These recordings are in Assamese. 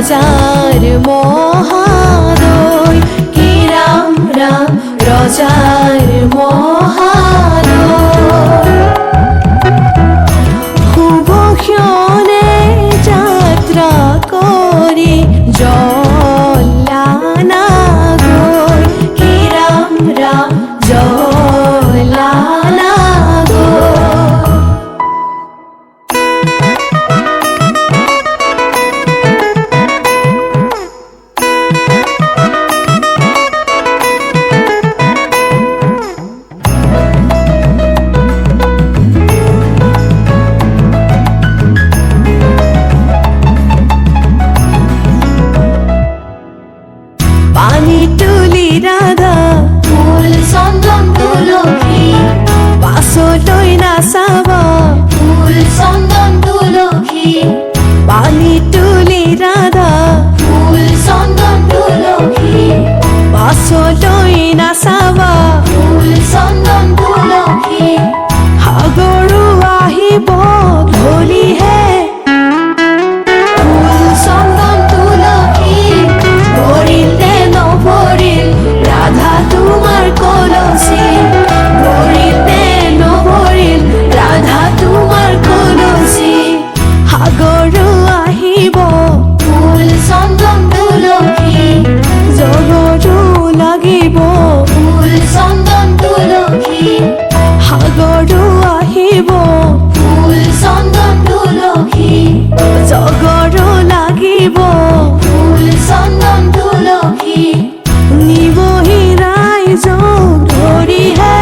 রজার মহাদয় কি রাম রাম রজার মহাদয় শুভ ক্ষণে যাত্রা করি জলানা গৈ কি রাম রাম জলানা পানি তুলি রাধা ফুল চন্দন তুলসী পাছলৈ নাচাবা ফুল চন্দন তুলসী পানি তুলি ৰাধা ফুল চন্দন তুলসী পাছলৈ নাচাবা ফুল চন্দন তুলসী সাগৰো আহিব ধলিহে ফুল চন্দন তুলসী ভৰিলে নভৰিল ৰাধা তোমাৰ কলচী ভৰিলে নভৰিল ৰাধা তোমাৰ কলচী সাগৰো আহিব ফুল চন্দন তুলসী জগতো লাগিব ফুল চন্দন তুলসী সাগৰো আহিব ফুল চন্দন তুলসী জগতো লাগিব ফুল চন্দন তুলসী নিবহি ৰাইজক ধৰিহে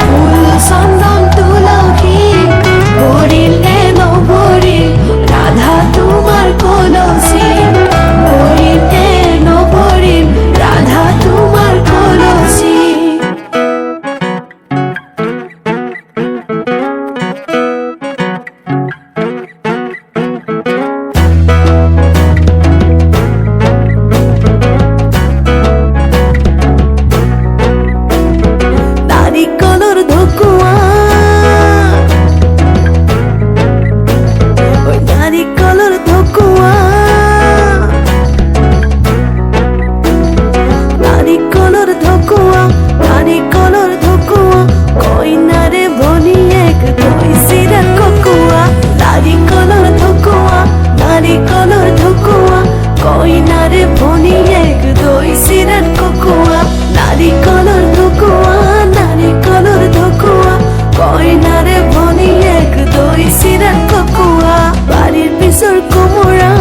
ফুল চন্দন তুলসী ভৰিলে নভৰিল ৰাধা তোমাৰ কলচী ভৰিলে নভৰিল ৰাধা তোমাৰ কলচী নাৰিকলৰ ঢকুৱা নাৰিকলৰ ঢকুৱা নাৰিকলৰ ঢকুৱা নাৰিকলৰ ঢকুৱা কইনাৰে ভনীয়েক কৈছিল ককোৱা নাৰিকলৰ ঢকুৱা নাৰিকলৰ ঢকুৱা কইনাৰে ভনীয়েক কৈছিল ককোৱা নাৰিকলৰ ঢকুৱা নাৰিকলৰ ঢকুৱা কইনাৰে ভনীয়েক কৈছিল ককোৱা বাৰীৰ পিছৰ কোমোৰা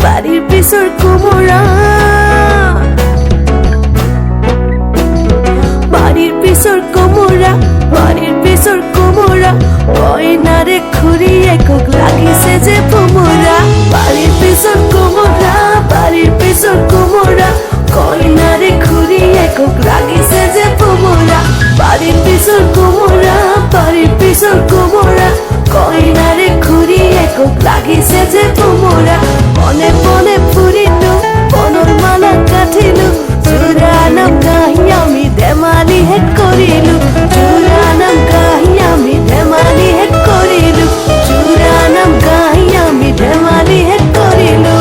বাৰীৰ পিছৰ কোমোৰা বাৰীৰ পিছৰ কোমোৰা বাৰীৰ পিছৰ কোমোৰা কইনাৰে খুৰীয়েকক লাগিছে যে ভোমোৰা বাৰীৰ পিছৰ কোমোৰা বাৰীৰ পিছৰ কোমোৰা কইনাৰে খুৰীয়েকক লাগিছে যে ভোমোৰা বাৰীৰ পিছৰ কোমোৰা বাৰীৰ পিছৰ কোমোৰা কইনাৰে খুৰীয়েকক লাগিছে যে ভোমোৰা মনে মনে ফুৰিলো বনৰ মালা কাটিলো জোৰা নাম গাহি আমি ধেমালি হেট কৰিলো জোৰা নাম গাহি আমি ধেমালি হেট কৰিলো জোৰা নাম গাহি আমি ধেমালি হেট কৰিলো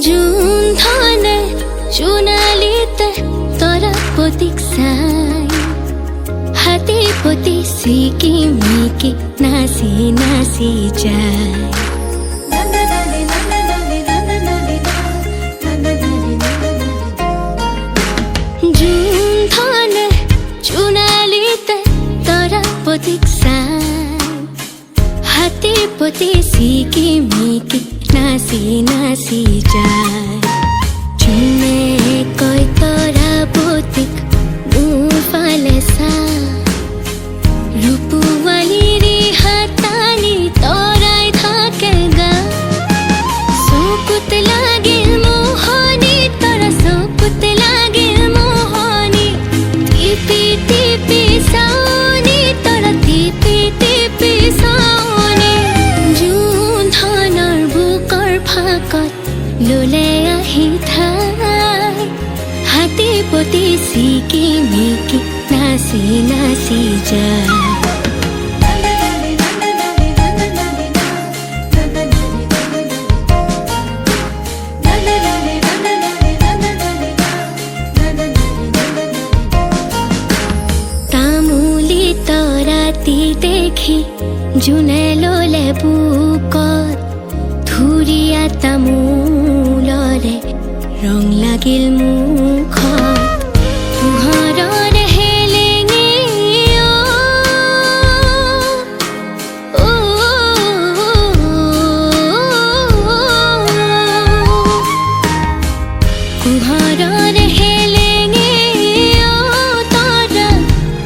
জুন ধনে চুনালিতে তোরা প্রতীক সাই হাতে পতি সিকি মিকি নাসি নাসি যায় জুন ধনে চুনালিতে তোরা প্রতীক সাই হাতে পতি সিকি মিকি নাসি নাসি যায় চুমে কই তোরা প্রতীক মুফালে সা রূপওয়ালি রে ললে আহি ঠাই হাতী পতি চিকি মিকি নাচি নাচি যায় দেখি জোনে ললে বুকত ধুৰিয়া তামোলৰে ৰং লাগিল মুখত পোহৰৰ হেলেঙে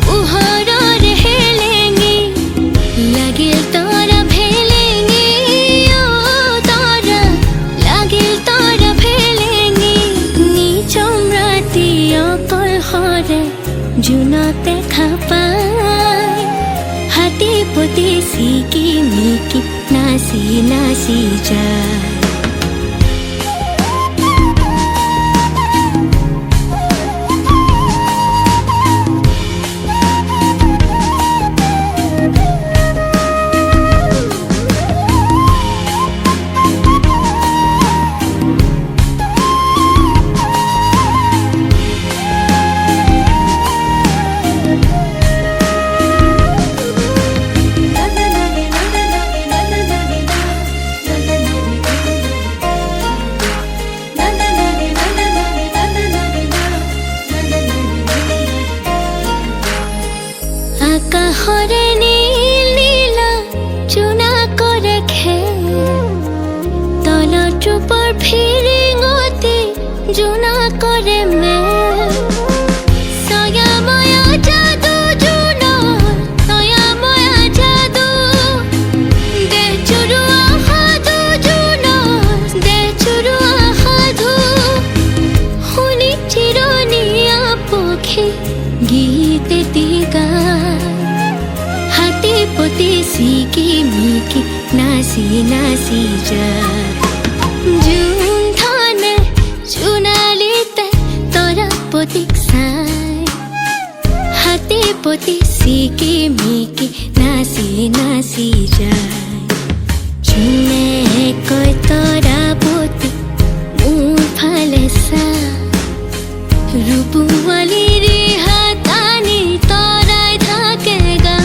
পোহৰৰ হেলেঙে লাগিল তৰা ভেলেঙি লাগিল তৰা ভেলেঙি নিচম ৰাতি অকলশৰে জোনক দেখা পাই হাতী পতি চিকি মিকি নাচি নাচি যায় আকাশৰে নীল নীলা চুনা কৰে খেল তলত ৰূপৰ ফিৰিঙতি জোনা কৰে মেল ছয়াময়া যাদু জোনৰ ছয়াময়া যাদু দেহ চুৰুৱা সাধু জোনৰ দেহ চুৰুৱা সাধু শুনি চিৰণীয়া পক্ষী গীত এটি গায় হাতী পতি চিকি মিকি নাচি নাচি যায় জোন ধানে জোনালিতে তৰা পতিক চাই হাতী পতি চিকি মিকি নাচি নাচি যায় জোনে কয় তৰা পতি মোৰ ফালে চা ৰূপৱালীৰ হাত আনি তৰাই থাকে গা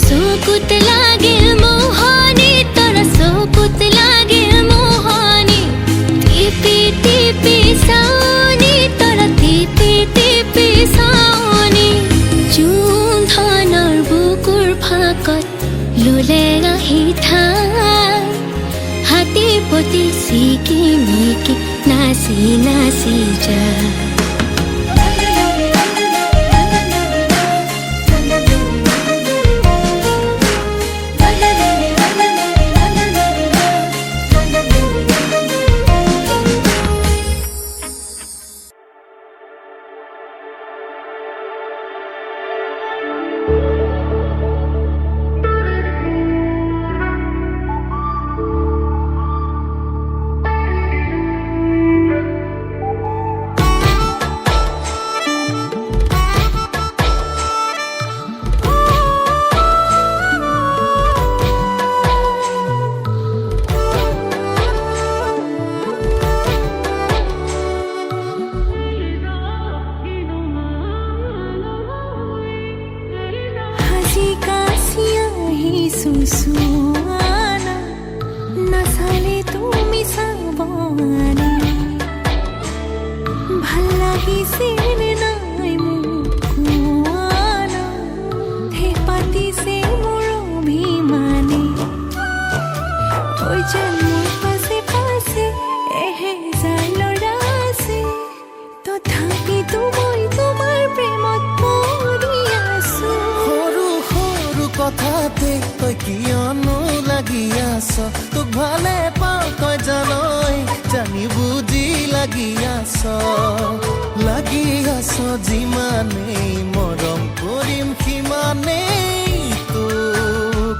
চকুত লাগিল মোহনী তৰা চকুত লাগিল মোহনী টিপি টিপি চাৱনি তৰা টিপি টিপি চাৱনি জোন ধানৰ বুকুৰ ফাকত ললে আহি ঠাই হাতী পতি চিকি মিকি নাচি নাচি যায় সুসুয়ানা নাচালে তুমি চাবনে ভাল লাগিছে নে নাই মোক কোৱানা হে পাতিছে মোৰ অভিমানে ঐ যেন মোৰ পাছে পাছে এহেজাৰ ল'ৰা আছে তথাপিতো মই তোমাৰ প্ৰেমত পৰি আছো সৰু সৰু কথাতে তই কিয়নো লাগি আছ তোক ভালে পাওঁ তই জানই জানি বুজি লাগি আছ যিমানেই মৰম কৰিম সিমানেই তোক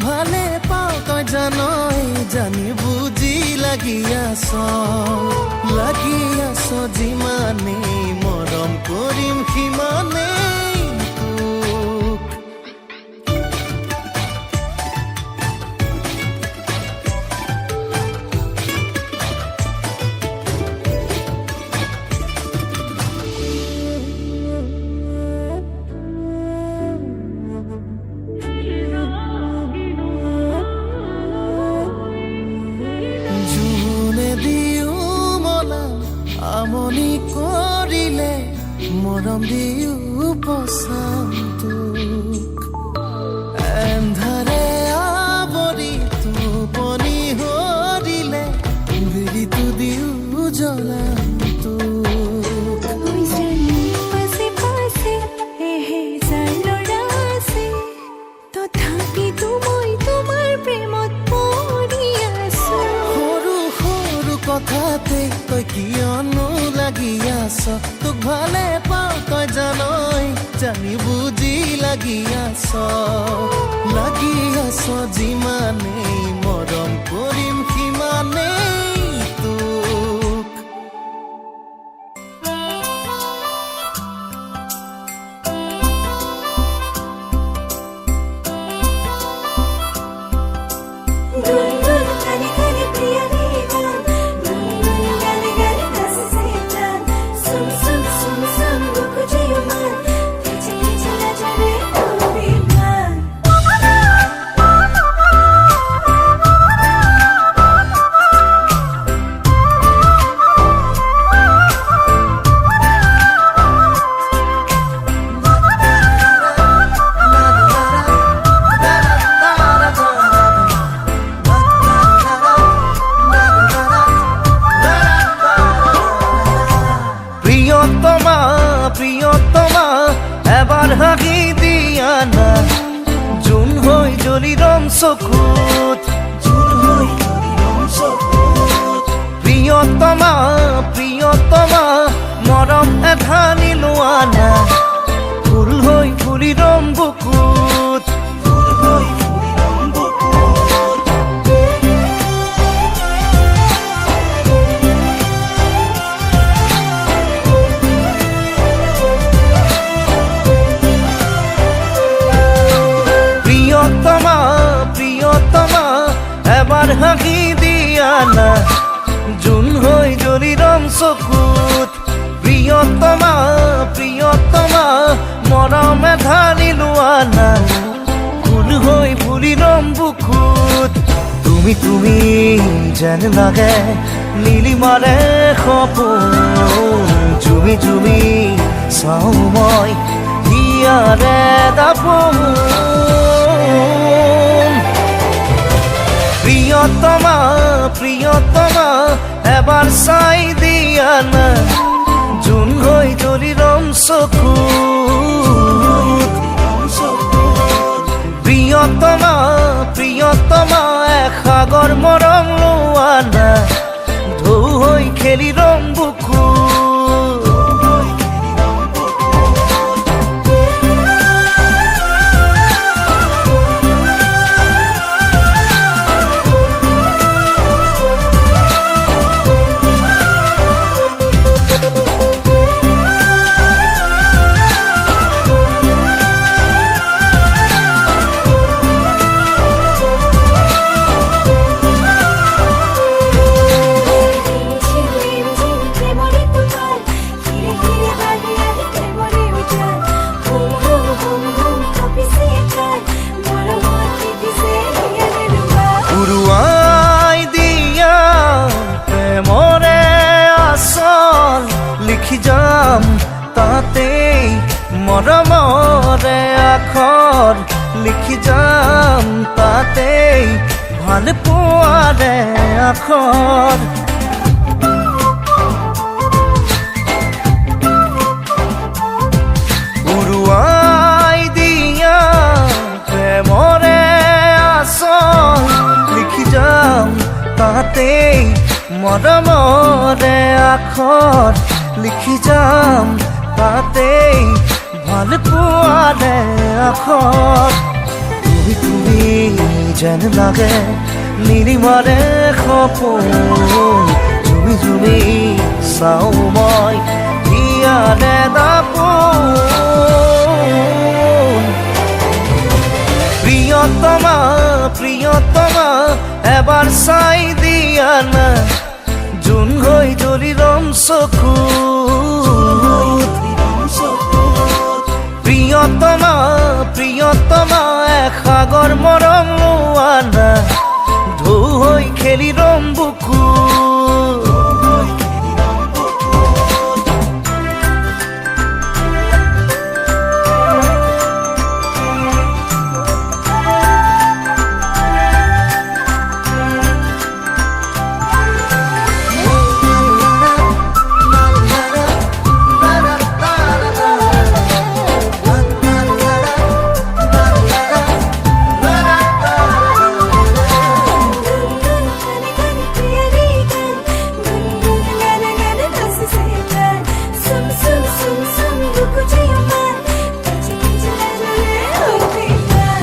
ভালে পাওঁ তই জানই জানি বুজি লাগি আছ যিমানেই মৰম কৰিম সিমানেই তোক জোনে দিও মলাম আমনি কৰিলে মৰম দিও পচাম তোক এন্ধাৰে আৱৰি টোপনি হৰিলে বিৰিটো দিও জ্বলাম তোক পাশে পাশে এহেজাৰ ল'ৰা আছে তথাপিতো মই তোমাৰ প্ৰেমত পৰি আছো সৰু সৰু কথাতে তই কিয়নো লাগি আছ তোক ভালে পাওঁ তই জানই জানি বুজি লাগি আছ যিমানেই মৰম কৰিম সিমানেই তোক গুনগুন গানে গানে প্রিয়া রে গান গুনগুন গানে গানে কাছে সে গান সুন সুন সুন সুন বুকু যেও মান কেচে কেচে না যাবে অভিমান প্রিয়তমা প্রিয়তমা এবার হাগি দিয়া না জুন হই জলিরম চকুত প্রিয়তমা প্রিয়তমা মৰম এধানি লোৱা না ফুল হৈ ফুলিৰম বুকুত প্ৰিয়তমা প্ৰিয়তমা এবাৰ হাগি দিয়া না জুন হৈ জলিৰম চকুত প্ৰিয়তমা প্ৰিয়তমা মৰম এধানি লোৱা না ফুল হৈ ফুলিৰম বুকুত তুমি তুমি যেন লাগে নীলিমাৰে সপোন জুমি জুমি চাওঁ মই হিয়াৰে দাপোন প্ৰিয়তমা প্ৰিয়তমা এবাৰ চাই দিয়া না জুন হৈ জলিৰম চকুত প্ৰিয়তমা প্ৰিয়তমা এসাগৰ মৰম লোৱা না ঢৌ হৈ খেলিৰম বুকুত উৰুৱাই দিয়া প্ৰেমৰে আচল লিখি যাম তাতেই মৰমৰে আখৰ লিখি যাম তাতেই ভাল পোৱাৰে আখৰ উৰুৱাই দিয়া প্ৰেমৰে আচল লিখি যাম তাতেই মৰমৰে আখৰ লিখি যাম তাতেই ভাল পোৱাৰে আখৰ তুমি যেন লাগে নীলিমাৰে সপোন তুমি তুমি চাওঁ মই ইয়াৰে দাপোন প্ৰিয়তমা প্ৰিয়তমা এবাৰ চাই দিয়া না জোন হৈ জ্বলি ৰম চকু প্ৰিয়তমা প্ৰিয়তমা এসাগৰ মৰম লোৱানা ঢৌ হৈ খেলি ৰম বুকু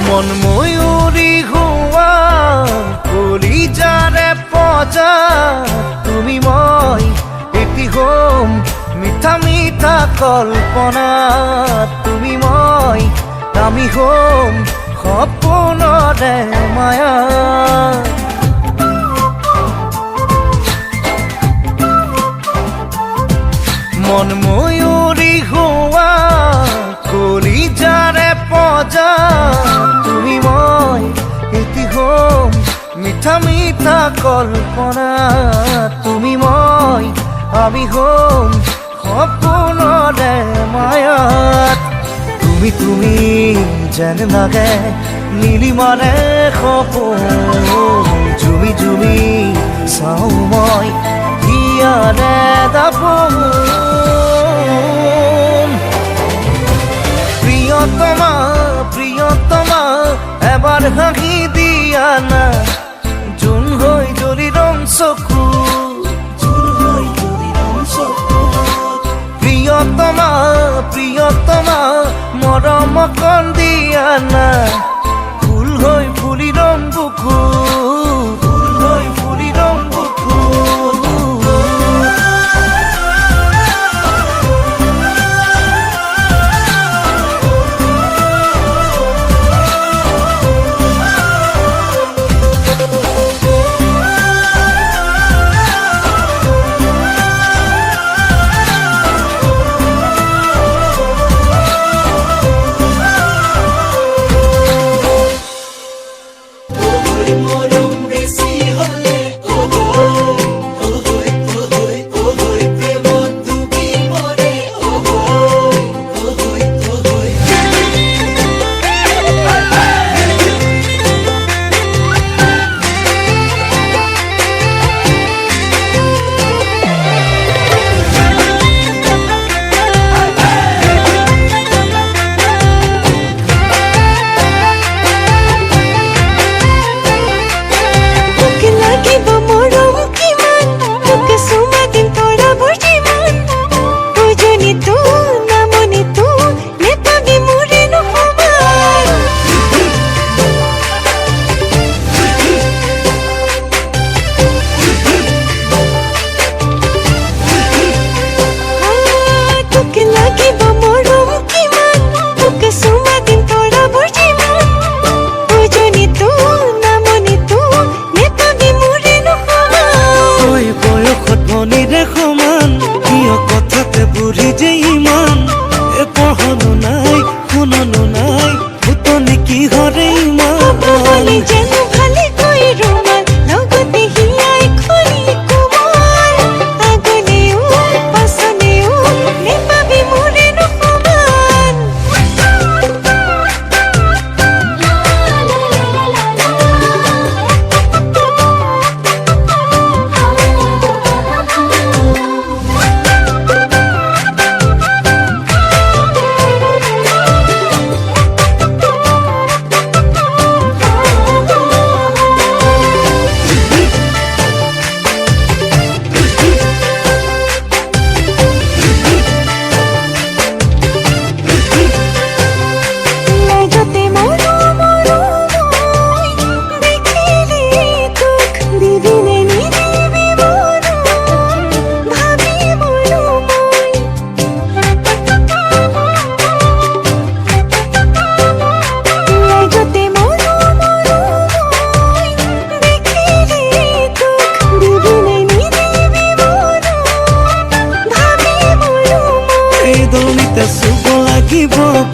মন ময়ূৰী হোৱা কলিজাৰে পজা তুমি মই এটি হম মিঠা মিঠা কল্পনা তুমি মই আমি হম সপোনৰে মায়া মন ময়ূৰী হোৱা কলিজাৰে পজা তুমি মই এটি হম মিঠা মিঠা কল্পনা তুমি মই আমি হম সপোনৰে মায়াত তুমি তুমি যেন লাগে নীলিমাৰে সপোন জুমি জুমি চাওঁ মই ইয়াৰে দাপোন প্ৰিয়তমা প্ৰিয়তমা এবাৰ হাঁহি দিয়া না জোন হৈ জ্বলি ৰম চকু প্ৰিয়তমা প্ৰিয়তমা মৰম কণ দিয়া না ফুল হৈ ফুলি ৰম বুকু ফুল হৈ ফুলি ৰম বুকু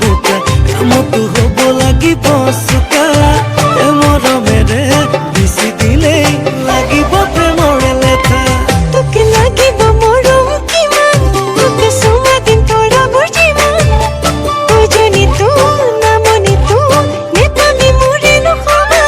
বোকা কামতো হ'ব লাগিব চোকা এ মৰমেৰে বিচি দিলেই লাগিব প্ৰেমৰে লেঠা তোকে লাগিব মৰম কিমান তোকে চুমা দিম তৰা বুজিমান বুজনি তো নামনি তো নেপাবি মোৰে নখবাৰ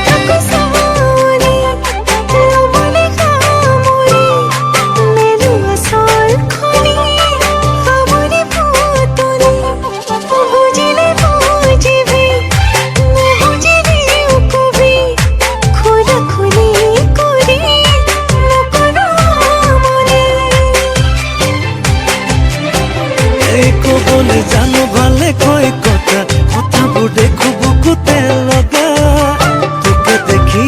থাকো সামনে লবলে খামৰি মেৰু আচল খনি খাবনে পুতনি বুজিলে বুজিবি নুবুজিলেও কবি খোলা খুলি কৰি নকৰো মনে এই ক'বলৈ জানো ভালে কয় কথা কথাবোৰ দেখো বুকুতে লগা তোকে দেখি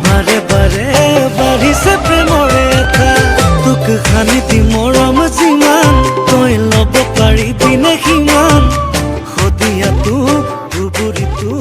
বাৰে বাৰে বাঢ়িছে প্ৰেমৰে এটা তোক সানি দি মৰম যিমান তই ল'ব পাৰিবি নে সিমান সদিয়াটো ধুবুৰীটো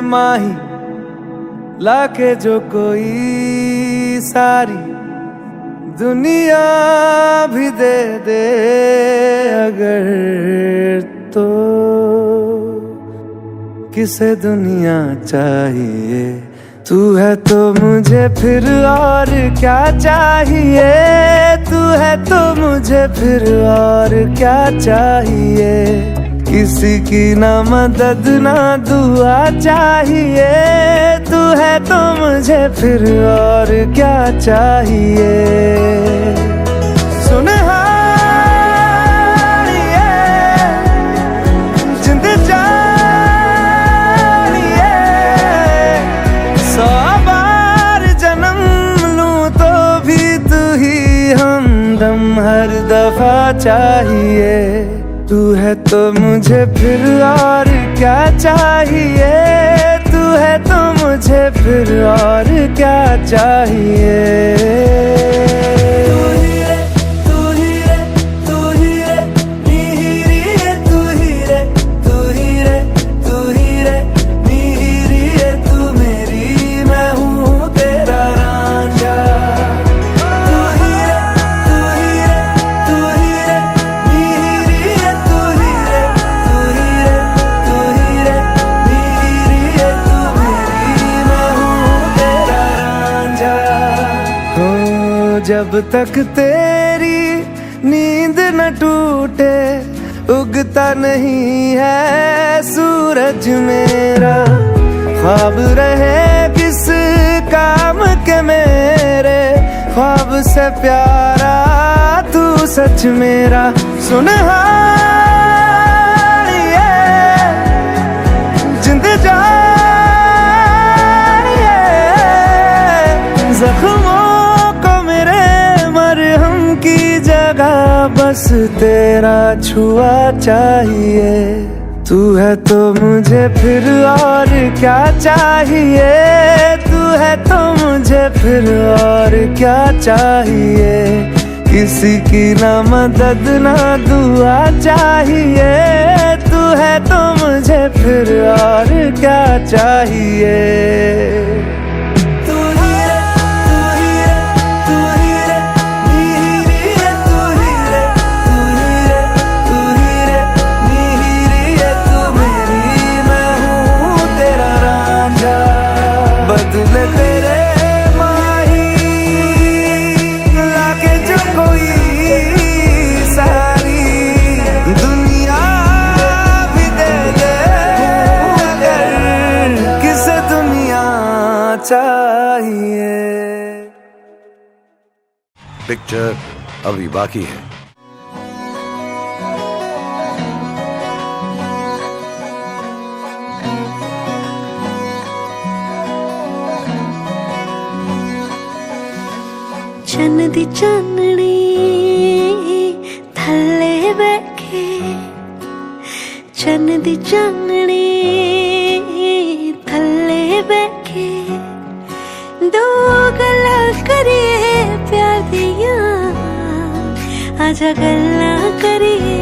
माही लाके जो कोई सारी दुनिया भी दे दे अगर तो किसे दुनिया चाहिए। तू है तो मुझे फिर और क्या चाहिए, तू है तो मुझे फिर और क्या चाहिए। किसी की ना मदद ना दुआ चाहिए, तू है तो मुझे फिर और क्या चाहिए। सुनहारिए जिंद जानिए, 100 बार जन्म लूं तो भी तू ही हमदम हर दफा चाहिए। तू है तो मुझे फिर और क्या चाहिए, तू है तो मुझे फिर और क्या चाहिए। तू ही रे, तू ही रे, तू ही रे, नीरी रे, तू ही रे, तू ही रे, तू ही रे, नीरी रे, तू मेरी मैं हूँ तेरा रांझा। तू ही रे, तू ही रे, तू ही रे, नीरी रे, तू ही रे, तू ही रे, तू ही रे, नीरी रे, तू मेरी मैं हूँ तेरा रांझा। हो जब तक तेरी नींद न टूटे उगता नहीं है सूरज मेरा। ख्वाब रहे किस काम के मेरे, ख्वाब से प्यारा तू सच मेरा। सुनहारिए जिंद जानिए, जख्मों को मेरे मरहम की जगह बस तेरा छुआ चाहिए। तू है तो मुझे फिर और क्या चाहिए, तू है तो मुझे फिर और क्या चाहिए। किसी की ना मदद ना दुआ चाहिए, तू है तो मुझे फिर और क्या चाहिए। तू ही रे, तू ही रे, तू ही रे, नीरी रे, तू ही रे, तू ही रे, तू ही रे, नीरी रे, तू मेरी मैं हूँ तेरा रांझा। बदले तेरे माही लाके जो कोई सारी दुनिया भी दे दे अगर किसे दुनिया चाहिए। पिक्चर अभी बाकी है। चन्न दी चाननी थल्ले बैठे, चन्न दी चाननी थल्ले बैठे, दो गल्लां करिए प्यार दियां, आजा गल्लां करिए,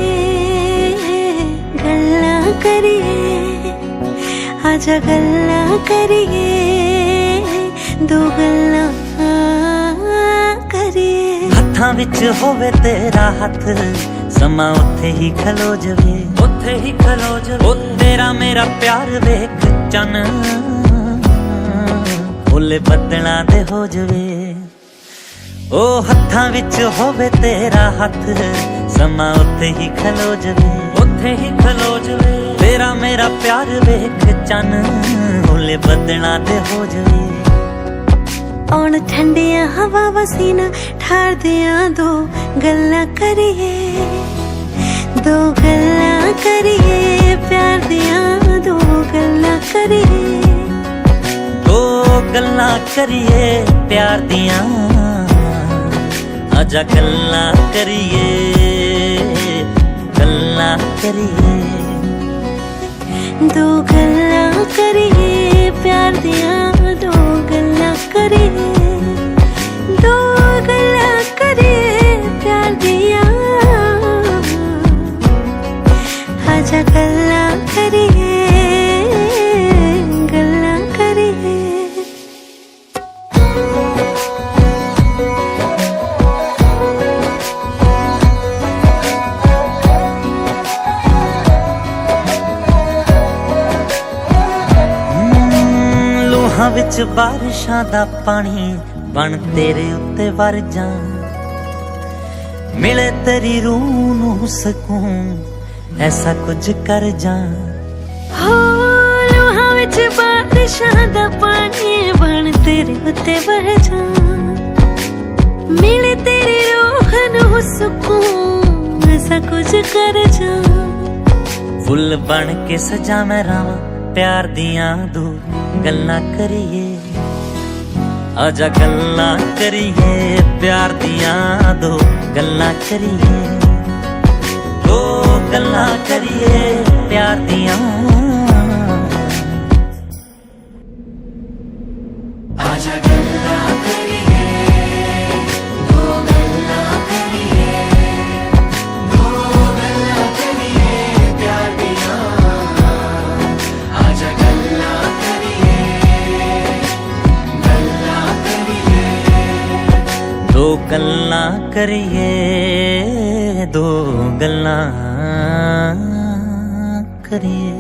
गल्लां करिए, आजा गल्लां करिए, दो गल्लां करिए। हत्थां विच होवे तेरा हत्थ, समा उत्थे ही खलो जवे, उत्थे ही खलो जवे। ओ तेरा मेरा प्यार वेख चन ओले बदलां दे हो जवे। ओ हत्थां विच होवे तेरा हत्थ, समा उत्थे ही खलो जवे, उत्थे ही खलो जवे। तेरा मेरा प्यार वेख चन ओले बदलां दे हो जवे। औण ठंडियां हवा वसीना ठार दियां, दो गल्लां करिए, दो गल्लां करिए प्यार दियां, दो गल्लां करिए, दो गल्लां करिए प्यार दियां, आजा गल्लां करिए, गल्लां करिए, दो गल्लां करिए प्यार दियां, दो गल्लां करिए, दो गल्लां करिए प्यार दियां, आजा गल्लां करिए, गल्लां ਅੱਖਾਂ ਵਿੱਚ ਬਾਰਿਸ਼ਾਂ ਦਾ ਪਾਣੀ ਬਣ ਤੇਰੇ ਉੱਤੇ ਵਰ ਜਾਂ ਮਿਲੇ ਤੇਰੀ ਰੂਹ ਨੂੰ ਸਕੂਨ ਐਸਾ ਕੁਝ ਕਰ ਜਾਂ ਹੋ ਲੋਹਾਂ ਵਿੱਚ ਬਾਰਿਸ਼ਾਂ ਦਾ ਪਾਣੀ ਬਣ ਤੇਰੇ ਉੱਤੇ ਵਹਿ ਜਾ ਮਿਲੇ ਤੇਰੀ ਰੂਹ ਨੂੰ ਸਕੂਨ ਐਸਾ ਕੁਝ ਕਰ ਜਾ ਫੁੱਲ ਬਣ ਕੇ ਸਜਾ ਮੈਂ ਰਾਵਾਂ ਪਿਆਰ ਦੀਆਂ ਦੋ ਗੱਲਾਂ ਕਰੀਏ ਆਜਾ ਗੱਲਾਂ ਕਰੀਏ ਪਿਆਰ ਦੀਆਂ ਦੋ ਗੱਲਾਂ ਕਰੀਏ ਦੋ ਗੱਲਾਂ ਕਰੀਏ ਪਿਆਰ ਦੀਆਂ ਆਜਾ ਗੱਲਾਂ ਕਰੀਏ ਦੋ ਗੱਲਾਂ ਕਰੀਏ ਦੋ ਗੱਲਾਂ ਕਰੀਏ ਪਿਆਰ ਦੀਆਂ ਆਜਾ ਗੱਲਾਂ ਦੋ ਗੱਲਾਂ ਕਰੀਏ ਦੋ ਗੱਲਾਂ ਕਰੀਏ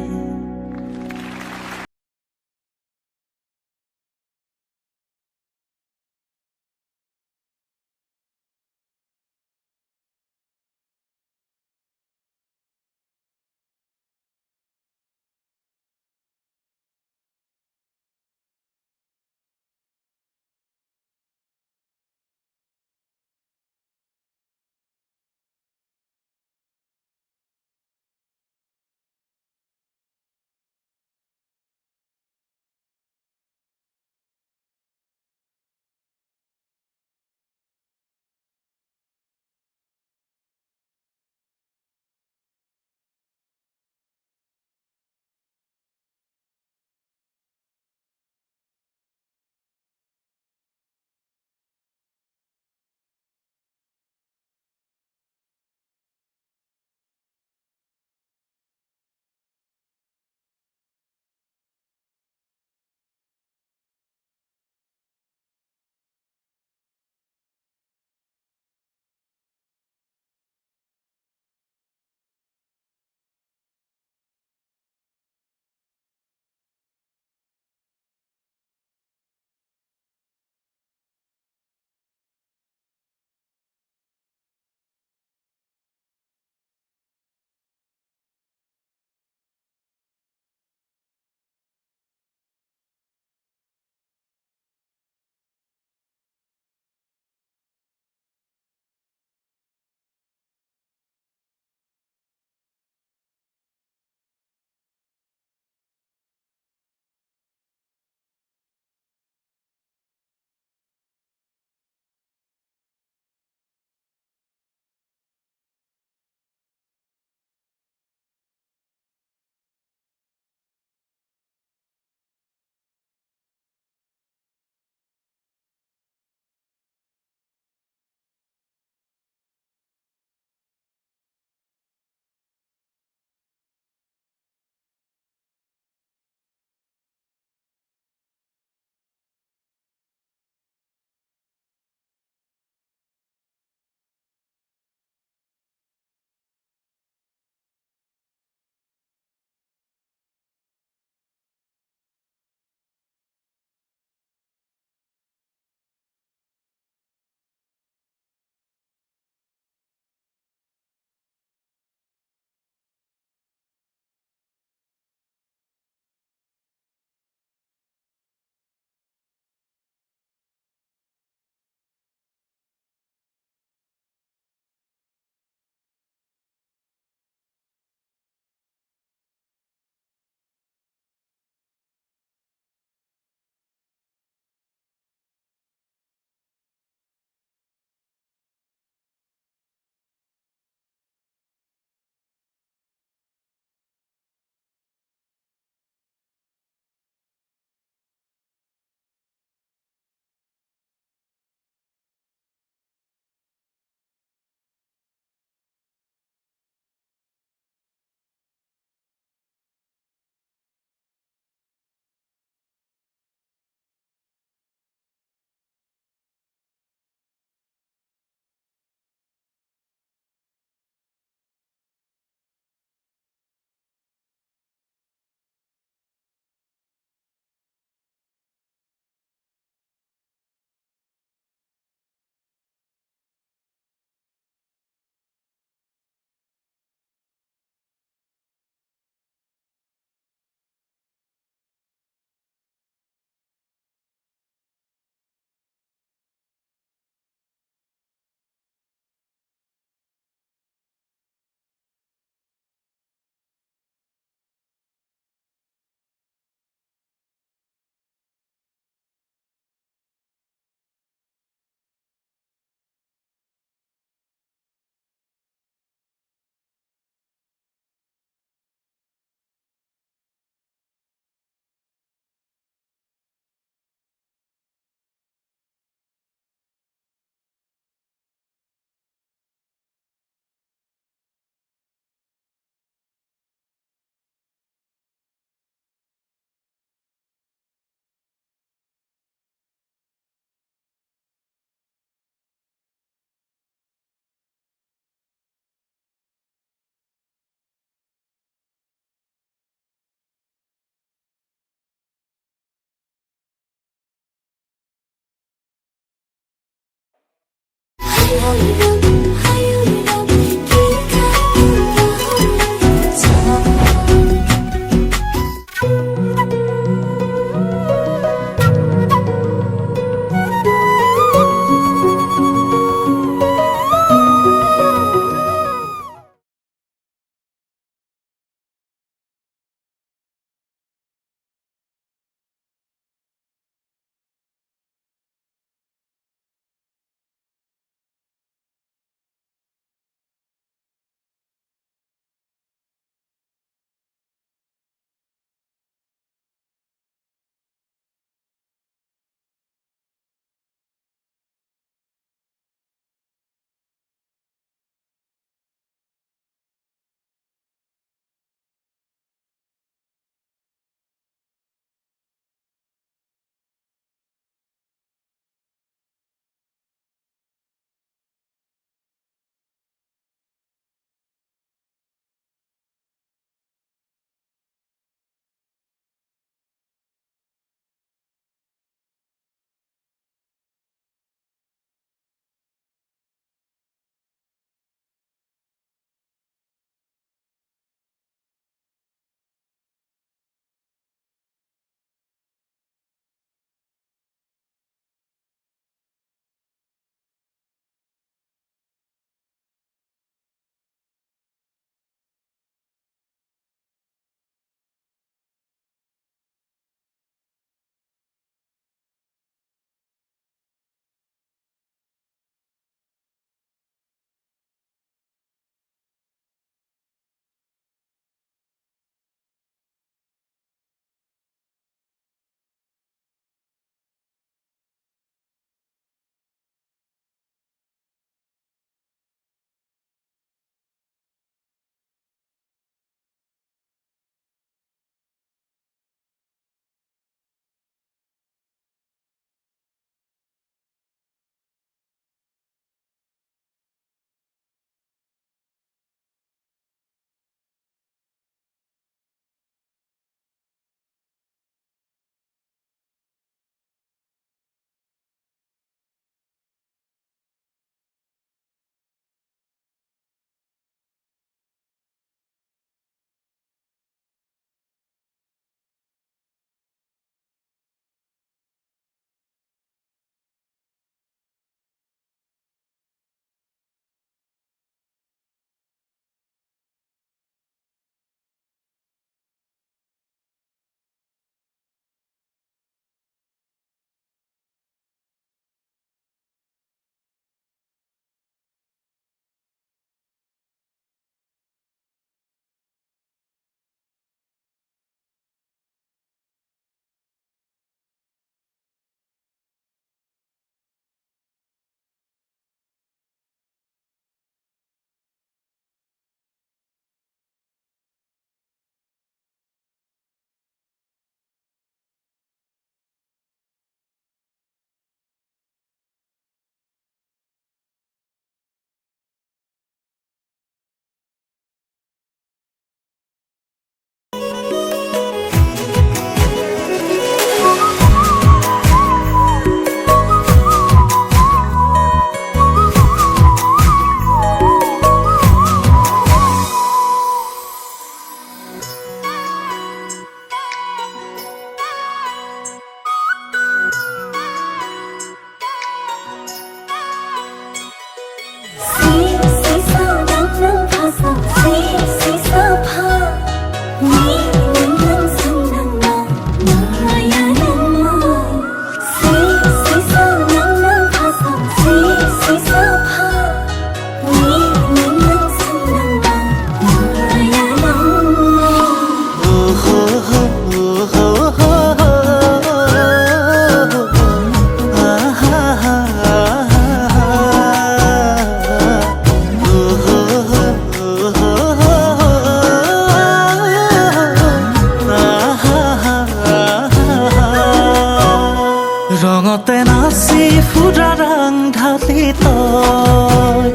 ৰঙতে নাচি ফুৰা ৰং ঢালি তই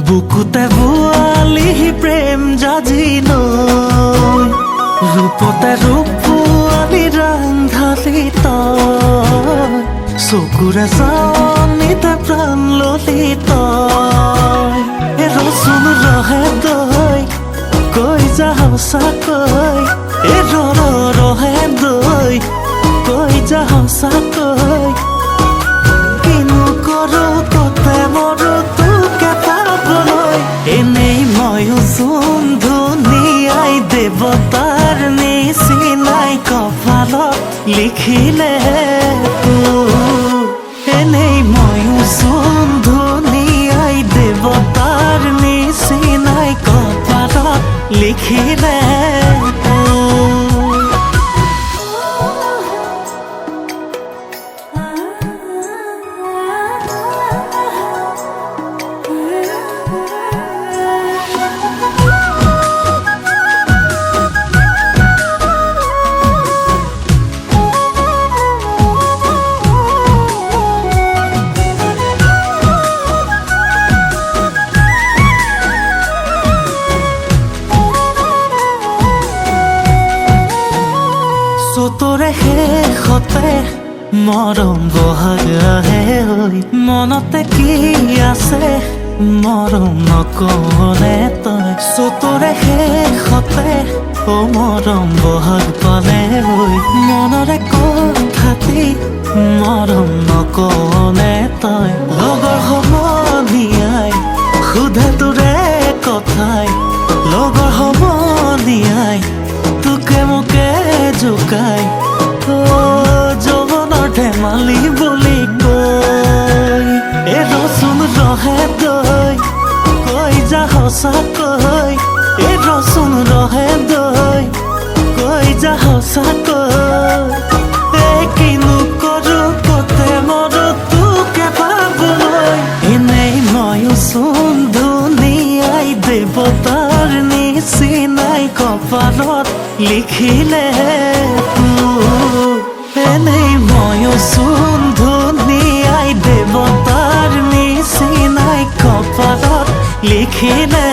বুকুতে বোৱালি প্ৰেম জাজি লৈ ৰূপতে ৰূপ বোৱালি ৰং ঢালি তই চকুৰে জানিতে প্ৰাণ ললি তই ৰচোন ৰহে দৈ কৈ যা সঁচাকৈ ৰহে দৈ কৈ যা সঁচাকৈ কিনো কৰো কতে মৰো তোকে পাবলৈ এনেই ময়ো চোন ধুনীয়াই দেৱতাৰ নিচিনাই কপালত লিখিলে এনেই ময়ো চোন ধুনীয়াই দেৱতাৰ নিচিনাই কপালত লিখিলে চতৰে শেষতে মৰম বহাগ আহে ঐ মনতে কি আছে মৰম নকলে তই চতৰে শেষতে মৰম বহাগ পালে ঐ মনৰে কথাটি মৰম নকলে তই লগৰ সমনীয়াই সোধে তোৰে কথাই লগৰ সমনীয়াই তোকে মোকে জোকাই যৌৱনৰ ধেমালি বুলি কৈ ৰচোন ৰহে দৈ কৈ যা সঁচাকৈ ৰচোন ৰহে দৈ কৈ যা সঁচাকৈ কিনো কৰো কতে মৰো তোকে পাবলৈ এনেই ময়ো চোন ধুনীয়াই দেৱতাৰ নিচিনাই কপালত লিখিলে এনেই ময়ো চোন ধুনীয়াই দেৱতাৰ নিচিনাই কপালত লিখিলে